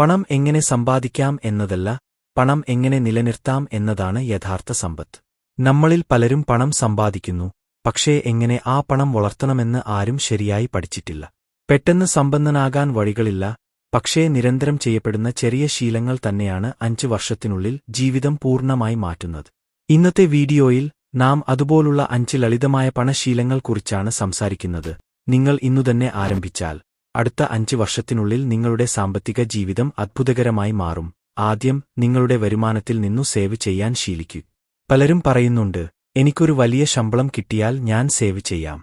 പണം എങ്ങനെ സമ്പാദിക്കാം എന്നതല്ല, പണം എങ്ങനെ നിലനിർത്താം എന്നതാണ് യഥാർത്ഥ സമ്പത്ത്. നമ്മളിൽ പലരും പണം സമ്പാദിക്കുന്നു, പക്ഷേ എങ്ങനെ ആ പണം വളർത്തണമെന്ന് ആരും ശരിയായി പഠിച്ചിട്ടില്ല. പെട്ടെന്ന് സമ്പന്നനാകാൻ വഴികളില്ല, പക്ഷേ നിരന്തരം ചെയ്യപ്പെടുന്ന ചെറിയ ശീലങ്ങൾ തന്നെയാണ് 5 വർഷത്തിനുള്ളിൽ ജീവിതം പൂർണ്ണമായി മാറ്റുന്നത്. ഇന്നത്തെ വീഡിയോയിൽ നാം അതുപോലുള്ള 5 ലളിതമായ പണശീലങ്ങളെക്കുറിച്ചാണ് സംസാരിക്കുന്നത്. നിങ്ങൾ ഇന്നുതന്നെ ആരംഭിച്ചാൽ അടുത്ത 5 വർഷത്തിനുള്ളിൽ നിങ്ങളുടെ സാമ്പത്തിക ജീവിതം അത്ഭുതകരമായി മാറും. ആദ്യം, നിങ്ങളുടെ വരുമാനത്തിൽ നിന്നു സേവ് ചെയ്യാൻ ശീലിക്കൂ. പലരും പറയുന്നുണ്ട്, എനിക്കൊരു വലിയ ശമ്പളം കിട്ടിയാൽ ഞാൻ സേവ് ചെയ്യാം.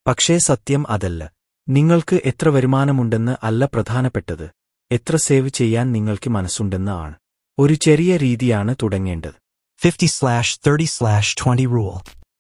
പക്ഷേ സത്യം അതല്ല. നിങ്ങൾക്ക് എത്ര വരുമാനമുണ്ടെന്ന് അല്ല പ്രധാനപ്പെട്ടത്, എത്ര സേവ് ചെയ്യാൻ നിങ്ങൾക്ക് മനസ്സുണ്ടെന്ന് ആണ്. ഒരു ചെറിയ രീതിയാണ് തുടങ്ങേണ്ടത്. 50/30/20 rule.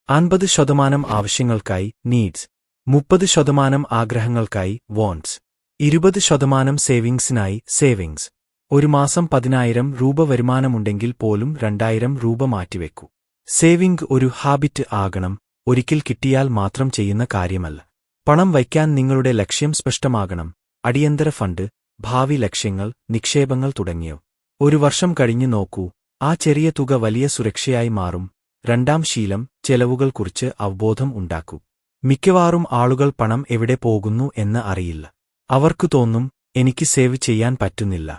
50% ആവശ്യങ്ങൾക്കായി നീഡ്സ്, 30% ആഗ്രഹങ്ങൾക്കായി വാണ്ട്സ്, 20% സേവിംഗ്സിനായി സേവിംഗ്സ്. ഒരു മാസം 10,000 രൂപ വരുമാനമുണ്ടെങ്കിൽ പോലും 2,000 രൂപ മാറ്റിവെക്കൂ. സേവിംഗ് ഒരു ഹാബിറ്റ് ആകണം, ഒരിക്കൽ കിട്ടിയാൽ മാത്രം ചെയ്യുന്ന കാര്യമല്ല. പണം വയ്ക്കാൻ നിങ്ങളുടെ ലക്ഷ്യം സ്പഷ്ടമാകണം. അടിയന്തര ഫണ്ട്, ഭാവി ലക്ഷ്യങ്ങൾ, നിക്ഷേപങ്ങൾ തുടങ്ങിയവ. ഒരു വർഷം കഴിഞ്ഞു നോക്കൂ, ആ ചെറിയ തുക വലിയ സുരക്ഷയായി മാറും. രണ്ടാം ശീലം, ചെലവുകൾക്കുറിച്ച് അവബോധം ഉണ്ടാക്കൂ. മിക്കവാറും ആളുകൾ പണം എവിടെ പോകുന്നു എന്ന് അറിയില്ല. അവർക്കു തോന്നും, എനിക്ക് സേവ് ചെയ്യാൻ പറ്റുന്നില്ല.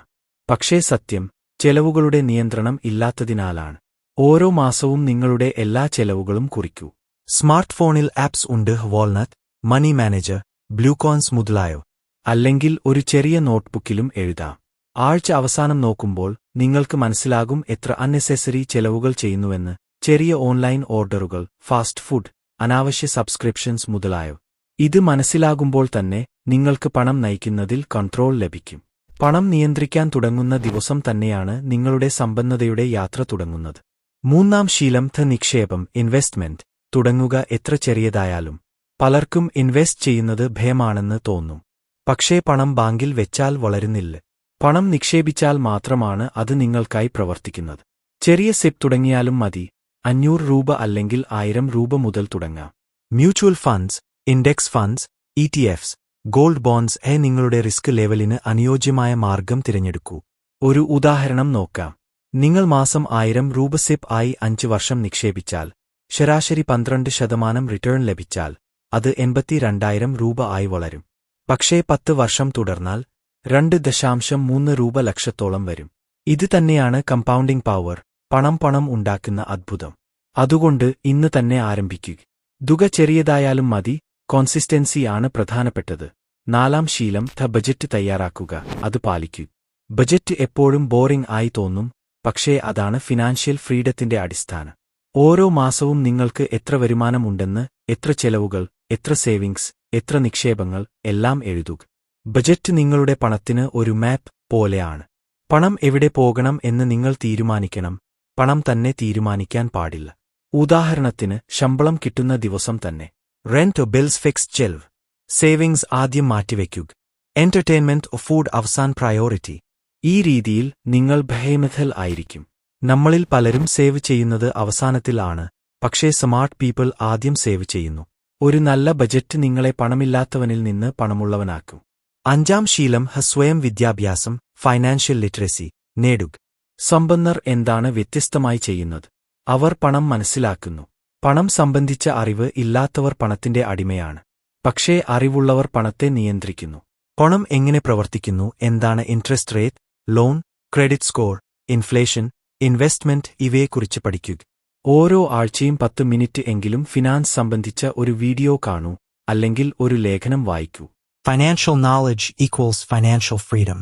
പക്ഷേ സത്യം, ചെലവുകളുടെ നിയന്ത്രണം ഇല്ലാത്തതിനാലാണ്. ഓരോ മാസവും നിങ്ങളുടെ എല്ലാ ചെലവുകളും കുറിക്കൂ. സ്മാർട്ട് ഫോണിൽ ആപ്സ് ഉണ്ട്, വാൾനട്ട്, മണി മാനേജർ, ബ്ലൂകോൺസ് മുതലായവ. അല്ലെങ്കിൽ ഒരു ചെറിയ നോട്ട്ബുക്കിലും എഴുതാം. ആഴ്ച അവസാനം നോക്കുമ്പോൾ നിങ്ങൾക്ക് മനസ്സിലാകും എത്ര അൺനെസസറി ചെലവുകൾ ചെയ്യുന്നുവെന്ന്. ചെറിയ ഓൺലൈൻ ഓർഡറുകൾ, ഫാസ്റ്റ് ഫുഡ്, അനാവശ്യ സബ്സ്ക്രിപ്ഷൻസ് മുതലായവ. ഇത് മനസ്സിലാകുമ്പോൾ തന്നെ നിങ്ങൾക്ക് പണം നയിക്കുന്നതിൽ കൺട്രോൾ ലഭിക്കും. പണം നിയന്ത്രിക്കാൻ തുടങ്ങുന്ന ദിവസം തന്നെയാണ് നിങ്ങളുടെ സമ്പന്നതയുടെ യാത്ര തുടങ്ങുന്നത്. മൂന്നാം ശീലം, നിക്ഷേപം, ഇൻവെസ്റ്റ്മെന്റ്. തുടങ്ങുക എത്ര ചെറിയതായാലും. പലർക്കും ഇൻവെസ്റ്റ് ചെയ്യുന്നത് ഭയമാണെന്ന് തോന്നും. പക്ഷേ പണം ബാങ്കിൽ വെച്ചാൽ വളരുന്നില്ല. പണം നിക്ഷേപിച്ചാൽ മാത്രമാണ് അത് നിങ്ങൾക്കായി പ്രവർത്തിക്കുന്നത്. ചെറിയ സിപ്പ് തുടങ്ങിയാലും മതി. 500 രൂപ അല്ലെങ്കിൽ 1000 രൂപ മുതൽ തുടങ്ങാം. Mutual funds, index funds, ETFs, gold bonds നിങ്ങളുടെ റിസ്ക് ലെവലിന് അനുയോജ്യമായ മാർഗം തിരഞ്ഞെടുക്കൂ. ഒരു ഉദാഹരണം നോക്കാം. നിങ്ങൾ മാസം 1000 രൂപ സിപ്പ് ആയി 5 വർഷം നിക്ഷേപിച്ചാൽ, ശരാശരി 12% റിട്ടേൺ ലഭിച്ചാൽ, അത് 82,000 രൂപ ആയി വളരും. പക്ഷേ 10 വർഷം തുടർന്നാൽ 2.3 രൂപ ലക്ഷത്തോളം വരും. ഇത് തന്നെയാണ് കമ്പൗണ്ടിംഗ് പവർ, പണം ഉണ്ടാക്കുന്ന അദ്ഭുതം. അതുകൊണ്ട് ഇന്ന് തന്നെ ആരംഭിക്കുക. തുക ചെറിയതായാലും മതി, കോൺസിസ്റ്റൻസി ആണ് പ്രധാനപ്പെട്ടത്. നാലാം ശീലം, ബജറ്റ് തയ്യാറാക്കുക, അത് പാലിക്കൂ. ബജറ്റ് എപ്പോഴും ബോറിംഗ് ആയി തോന്നും, പക്ഷേ അതാണ് ഫിനാൻഷ്യൽ ഫ്രീഡത്തിന്റെ അടിസ്ഥാനം. ഓരോ മാസവും നിങ്ങൾക്ക് എത്ര വരുമാനമുണ്ടെന്ന്, എത്ര ചെലവുകൾ, എത്ര സേവിംഗ്സ്, എത്ര നിക്ഷേപങ്ങൾ, എല്ലാം എഴുതുക. ബജറ്റ് നിങ്ങളുടെ പണത്തിന് ഒരു മാപ്പ് പോലെയാണ്. പണം എവിടെ പോകണം എന്ന് നിങ്ങൾ തീരുമാനിക്കണം, പണം തന്നെ തീരുമാനിക്കാൻ പാടില്ല. ഉദാഹരണത്തിന്, ശമ്പളം കിട്ടുന്ന ദിവസം തന്നെ റെന്റ്, ബിൽസ്, ഫിക്സ്ഡ് ചെലവ്, സേവിംഗ്സ് ആദ്യം മാറ്റിവെക്കുക. എന്റർടൈൻമെന്റ്, ഫുഡ് അവസാൻ പ്രയോറിറ്റി. ഈ രീതിയിൽ നിങ്ങൾ ഭയമഥൽ ആയിരിക്കും. നമ്മളിൽ പലരും സേവ് ചെയ്യുന്നത് അവസാനത്തിൽ ആണ്, പക്ഷേ സ്മാർട്ട് പീപ്പിൾ ആദ്യം സേവ് ചെയ്യുന്നു. ഒരു നല്ല ബജറ്റ് നിങ്ങളെ പണമില്ലാത്തവനിൽ നിന്ന് പണമുള്ളവനാക്കും. അഞ്ചാം ശീലം, സ്വയം വിദ്യാഭ്യാസം, ഫൈനാൻഷ്യൽ ലിറ്ററസി നേടുക. സമ്പന്നർ എന്താണ് വ്യത്യസ്തമായി ചെയ്യുന്നത്? അവർ പണം മനസ്സിലാക്കുന്നു. പണം സംബന്ധിച്ച അറിവ് ഇല്ലാത്തവർ പണത്തിന്റെ അടിമയാണ്. പക്ഷേ അറിവുള്ളവർ പണത്തെ നിയന്ത്രിക്കുന്നു. പണം എങ്ങനെ പ്രവർത്തിക്കുന്നു, എന്താണ് interest rate, loan, credit score, inflation, investment ഇവയെക്കുറിച്ച് പഠിക്കുക. ഓരോ ആഴ്ചയും 10 മിനിറ്റ് എങ്കിലും ഫിനാൻസ് സംബന്ധിച്ച ഒരു വീഡിയോ കാണൂ, അല്ലെങ്കിൽ ഒരു ലേഖനം വായിക്കൂ. Financial knowledge equals financial freedom.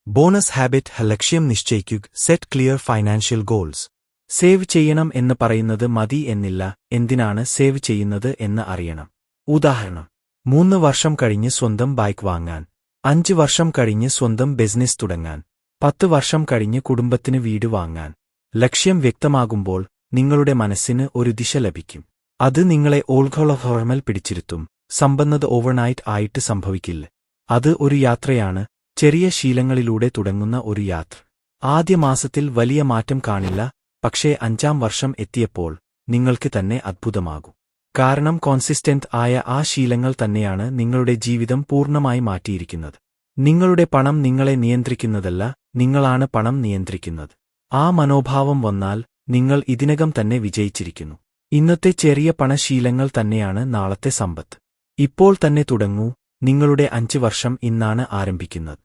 Bonus habit, ലക്ഷ്യം നിശ്ചയിക്കുക, set clear financial goals. Save ചെയ്യണം എന്ന് പറയുന്നത് മതി എന്നില്ല, എന്തിനാണ് സേവ് ചെയ്യുന്നത് എന്ന് അറിയണം. ഉദാഹരണം, 3 വർഷം കഴിഞ്ഞ് സ്വന്തം ബൈക്ക് വാങ്ങാൻ, 5 വർഷം കഴിഞ്ഞ് സ്വന്തം ബിസിനസ് തുടങ്ങാൻ, 10 വർഷം കഴിഞ്ഞ് കുടുംബത്തിന് വീട് വാങ്ങാൻ. ലക്ഷ്യം വ്യക്തമാകുമ്പോൾ നിങ്ങളുടെ മനസ്സിന് ഒരു ദിശ ലഭിക്കും. അത് നിങ്ങളെ ഓൾഘോളഹോർമൽ പിടിച്ചിരുത്തും. സമ്പന്നത ഓവർനൈറ്റ് ആയിട്ട് സംഭവിക്കില്ല. അത് ഒരു യാത്രയാണ്, ചെറിയ ശീലങ്ങളിലൂടെ തുടങ്ങുന്ന ഒരു യാത്ര. ആദ്യ മാസത്തിൽ വലിയ മാറ്റം കാണില്ല, പക്ഷേ 5-ാം വർഷം എത്തിയപ്പോൾ നിങ്ങൾക്ക് തന്നെ അത്ഭുതമാകും. കാരണം കോൺസിസ്റ്റന്റ് ആയ ആ ശീലങ്ങൾ തന്നെയാണ് നിങ്ങളുടെ ജീവിതം പൂർണ്ണമായി മാറ്റിയിരിക്കുന്നത്. നിങ്ങളുടെ പണം നിങ്ങളെ നിയന്ത്രിക്കുന്നതല്ല, നിങ്ങളാണ് പണം നിയന്ത്രിക്കുന്നത്. ആ മനോഭാവം വന്നാൽ നിങ്ങൾ ഇതിനകം തന്നെ വിജയിച്ചിരിക്കുന്നു. ഇന്നത്തെ ചെറിയ പണശീലങ്ങൾ തന്നെയാണ് നാളത്തെ സമ്പത്ത്. ഇപ്പോൾ തന്നെ തുടങ്ങൂ. നിങ്ങളുടെ 5 വർഷം ഇന്നാണ് ആരംഭിക്കുന്നത്.